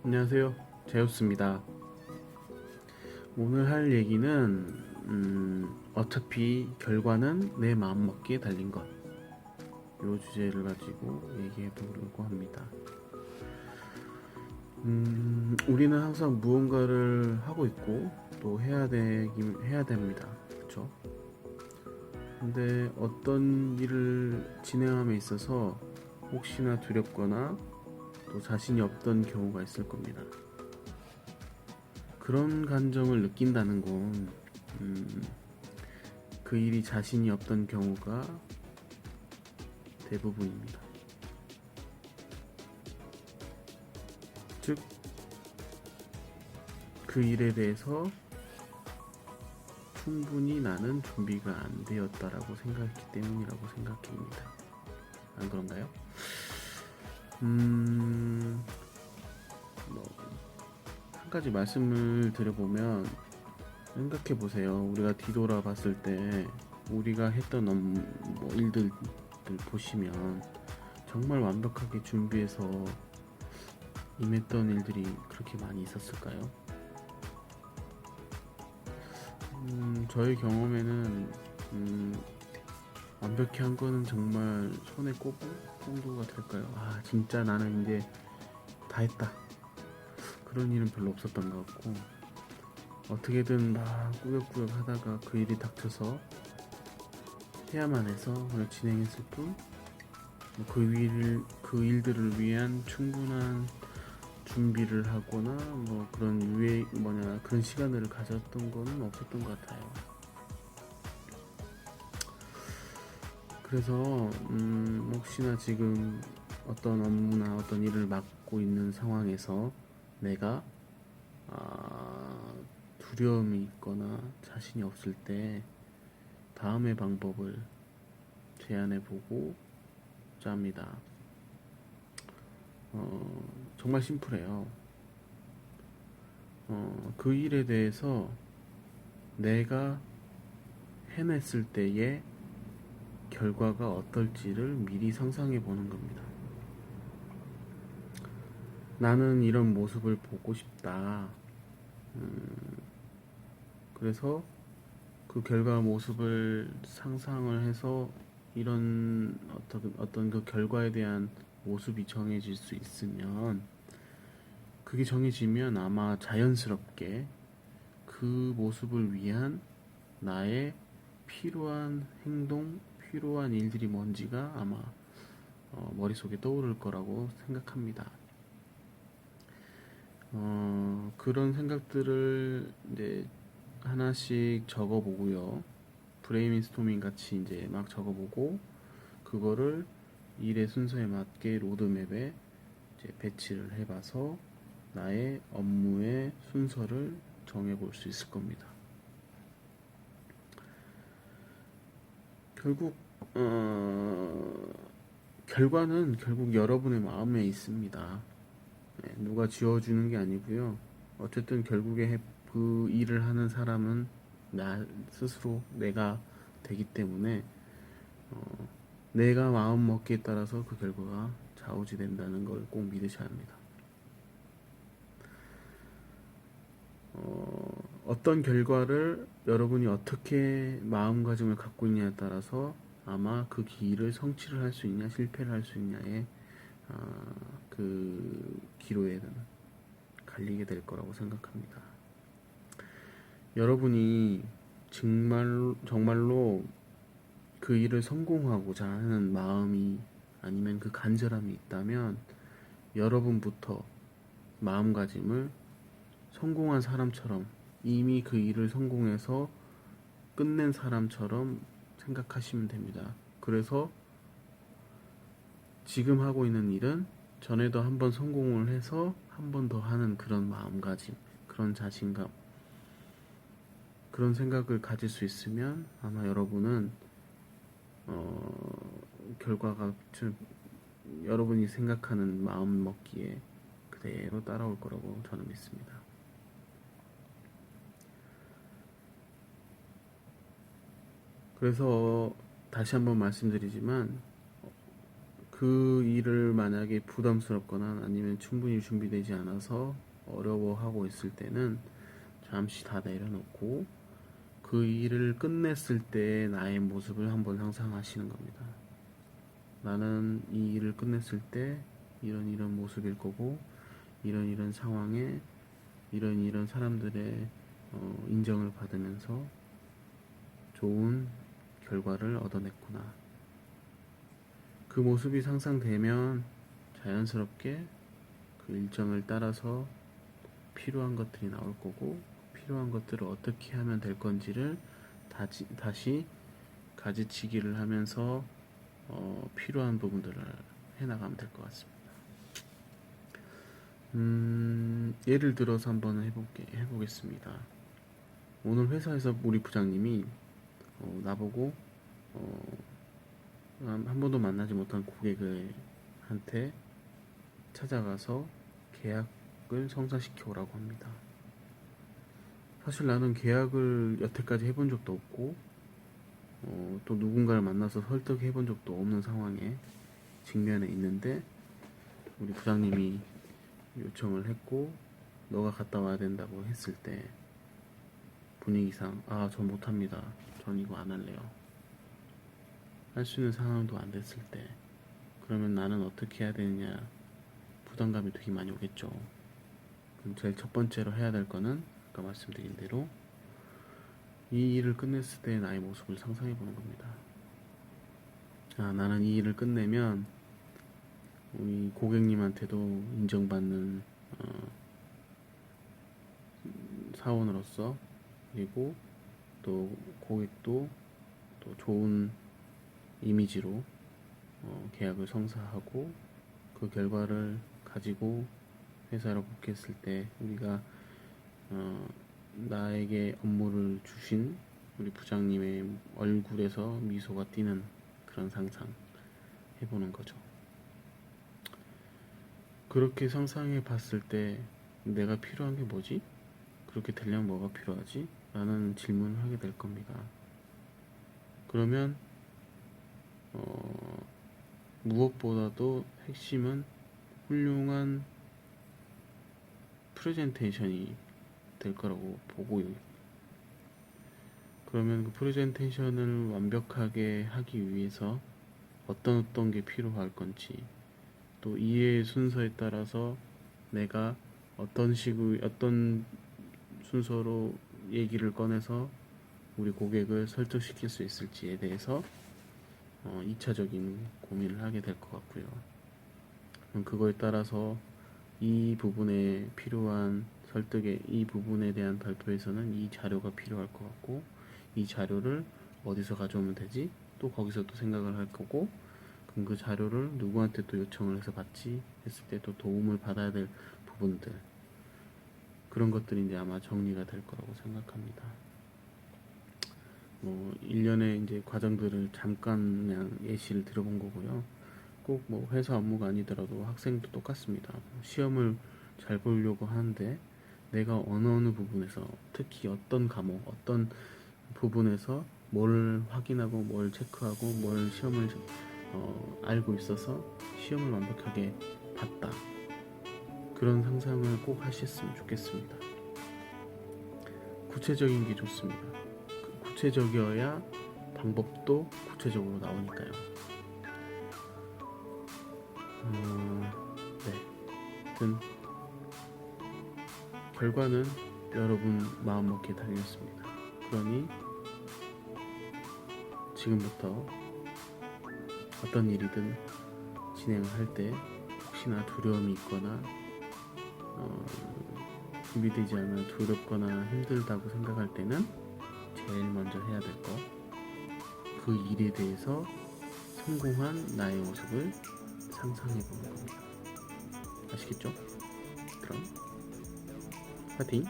안녕하세요. 제우스입니다. 오늘 할 얘기는 어차피 결과는 내 마음먹기에 달린 것, 이 주제를 가지고 얘기해 보려고 합니다. 우리는 항상 무언가를 하고 있고 또 해야 됩니다. 그렇죠? 근데 어떤 일을 진행함에 있어서 혹시나 두렵거나 또 자신이 없던 경우가 있을 겁니다. 그런 감정을 느낀다는 건 그 일이 자신이 없던 경우가 대부분입니다. 즉, 그 일에 대해서 충분히 나는 준비가 안 되었다라고 생각했기 때문이라고 생각합니다. 안 그런가요? 뭐, 한 가지 말씀을 드려보면, 생각해 보세요. 우리가 뒤돌아 봤을 때 우리가 했던 일들 보시면 정말 완벽하게 준비해서 임했던 일들이 그렇게 많이 있었을까요? 저의 경험에는 완벽히 한 거는 정말 손에 꼽을 정도가 될까요? 아, 진짜 나는 이제 다 했다. 그런 일은 별로 없었던 것 같고, 어떻게든 막 꾸역꾸역 하다가 그 일이 닥쳐서 해야만 해서 그냥 진행했을 뿐, 그 일들을 위한 충분한 준비를 하거나 그런 시간을 가졌던 거는 없었던 것 같아요. 그래서 혹시나 지금 어떤 업무나 어떤 일을 맡고 있는 상황에서 내가 두려움이 있거나 자신이 없을 때 다음의 방법을 제안해보고 짭니다. 정말 심플해요. 그 일에 대해서 내가 해냈을 때의 결과가 어떨지를 미리 상상해 보는 겁니다. 나는 이런 모습을 보고 싶다. 그래서 그 결과 모습을 상상을 해서 이런 어떤 그 결과에 대한 모습이 정해질 수 있으면, 그게 정해지면 아마 자연스럽게 그 모습을 위한 나의 필요한 행동, 필요한 일들이 뭔지가 아마 머릿속에 떠오를 거라고 생각합니다. 그런 생각들을 이제 하나씩 적어보고요. 브레인스토밍 같이 이제 막 적어보고, 그거를 일의 순서에 맞게 로드맵에 이제 배치를 해봐서 나의 업무의 순서를 정해볼 수 있을 겁니다. 결국 결과는 결국 여러분의 마음에 있습니다. 네, 누가 지어주는 게 아니고요. 어쨌든 결국에 그 일을 하는 사람은 나 스스로 내가 되기 때문에 내가 마음 먹기에 따라서 그 결과가 좌우지된다는 걸 꼭 믿으셔야 합니다. 어떤 결과를 여러분이 어떻게 마음가짐을 갖고 있냐에 따라서 아마 그 길을 성취를 할 수 있냐 실패를 할 수 있냐의 그 기로에는 갈리게 될 거라고 생각합니다. 여러분이 정말로 그 일을 성공하고자 하는 마음이 아니면 그 간절함이 있다면, 여러분부터 마음가짐을 성공한 사람처럼, 이미 그 일을 성공해서 끝낸 사람처럼 생각하시면 됩니다. 그래서 지금 하고 있는 일은 전에도 한번 성공을 해서 한 번 더 하는 그런 마음가짐, 그런 자신감, 그런 생각을 가질 수 있으면 아마 여러분은 결과가 여러분이 생각하는 마음 먹기에 그대로 따라올 거라고 저는 믿습니다. 그래서 다시 한번 말씀드리지만, 그 일을 만약에 부담스럽거나 아니면 충분히 준비되지 않아서 어려워하고 있을 때는 잠시 다 내려놓고 그 일을 끝냈을 때 나의 모습을 한번 상상하시는 겁니다. 나는 이 일을 끝냈을 때 이런 모습일 거고 이런 상황에 이런 사람들의 인정을 받으면서 좋은 결과를 얻어냈구나. 그 모습이 상상되면 자연스럽게 그 일정을 따라서 필요한 것들이 나올 거고 필요한 것들을 어떻게 하면 될 건지를 다시 가지치기를 하면서 필요한 부분들을 해나가면 될 것 같습니다. 예를 들어서 한번 해보겠습니다. 오늘 회사에서 우리 부장님이 나보고 한 번도 만나지 못한 고객한테 찾아가서 계약을 성사시켜 오라고 합니다. 사실 나는 계약을 여태까지 해본 적도 없고 또 누군가를 만나서 설득해 본 적도 없는 상황에 직면해 있는데 우리 부장님이 요청을 했고 너가 갔다 와야 된다고 했을 때 분위기상 전 못합니다. 전 이거 안 할래요. 할 수 있는 상황도 안 됐을 때 그러면 나는 어떻게 해야 되느냐 부담감이 되게 많이 오겠죠. 그럼 제일 첫 번째로 해야 될 거는 아까 말씀드린 대로 이 일을 끝냈을 때 나의 모습을 상상해 보는 겁니다. 나는 이 일을 끝내면 우리 고객님한테도 인정받는 사원으로서 그리고 또 고객도 또 좋은 이미지로 계약을 성사하고 그 결과를 가지고 회사로 복귀했을 때 우리가 나에게 업무를 주신 우리 부장님의 얼굴에서 미소가 띄는 그런 상상 해보는 거죠. 그렇게 상상해 봤을 때 내가 필요한 게 뭐지? 그렇게 되려면 뭐가 필요하지? 라는 질문을 하게 될 겁니다. 그러면 무엇보다도 핵심은 훌륭한 프레젠테이션이 될 거라고 보고요. 그러면 그 프레젠테이션을 완벽하게 하기 위해서 어떤 게 필요할 건지 또 이해의 순서에 따라서 내가 어떤 순서로 얘기를 꺼내서 우리 고객을 설득시킬 수 있을지에 대해서 2차적인 고민을 하게 될 것 같고요. 그럼 그거에 따라서 이 부분에 필요한 설득의 이 부분에 대한 발표에서는 이 자료가 필요할 것 같고 이 자료를 어디서 가져오면 되지? 또 거기서 또 생각을 할 거고 그럼 그 자료를 누구한테 또 요청을 해서 받지? 했을 때 또 도움을 받아야 될 부분들 그런 것들이 이제 아마 정리가 될 거라고 생각합니다. 1년의 이제 과정들을 잠깐 그냥 예시를 들어본 거고요. 꼭 회사 업무가 아니더라도 학생도 똑같습니다. 시험을 잘 보려고 하는데 내가 어느 부분에서 특히 어떤 과목, 어떤 부분에서 뭘 확인하고 뭘 체크하고 뭘 시험을 알고 있어서 시험을 완벽하게 봤다. 그런 상상을 꼭 하셨으면 좋겠습니다. 구체적인 게 좋습니다. 구체적이어야 방법도 구체적으로 나오니까요. 네. 하여튼 결과는 여러분 마음먹기에 달렸습니다. 그러니 지금부터 어떤 일이든 진행을 할 때 혹시나 두려움이 있거나 준비되지 않아 두렵거나 힘들다고 생각할 때는 제일 먼저 해야 될 거 그 일에 대해서 성공한 나의 모습을 상상해 보는 겁니다. 아시겠죠? 그럼 파이팅!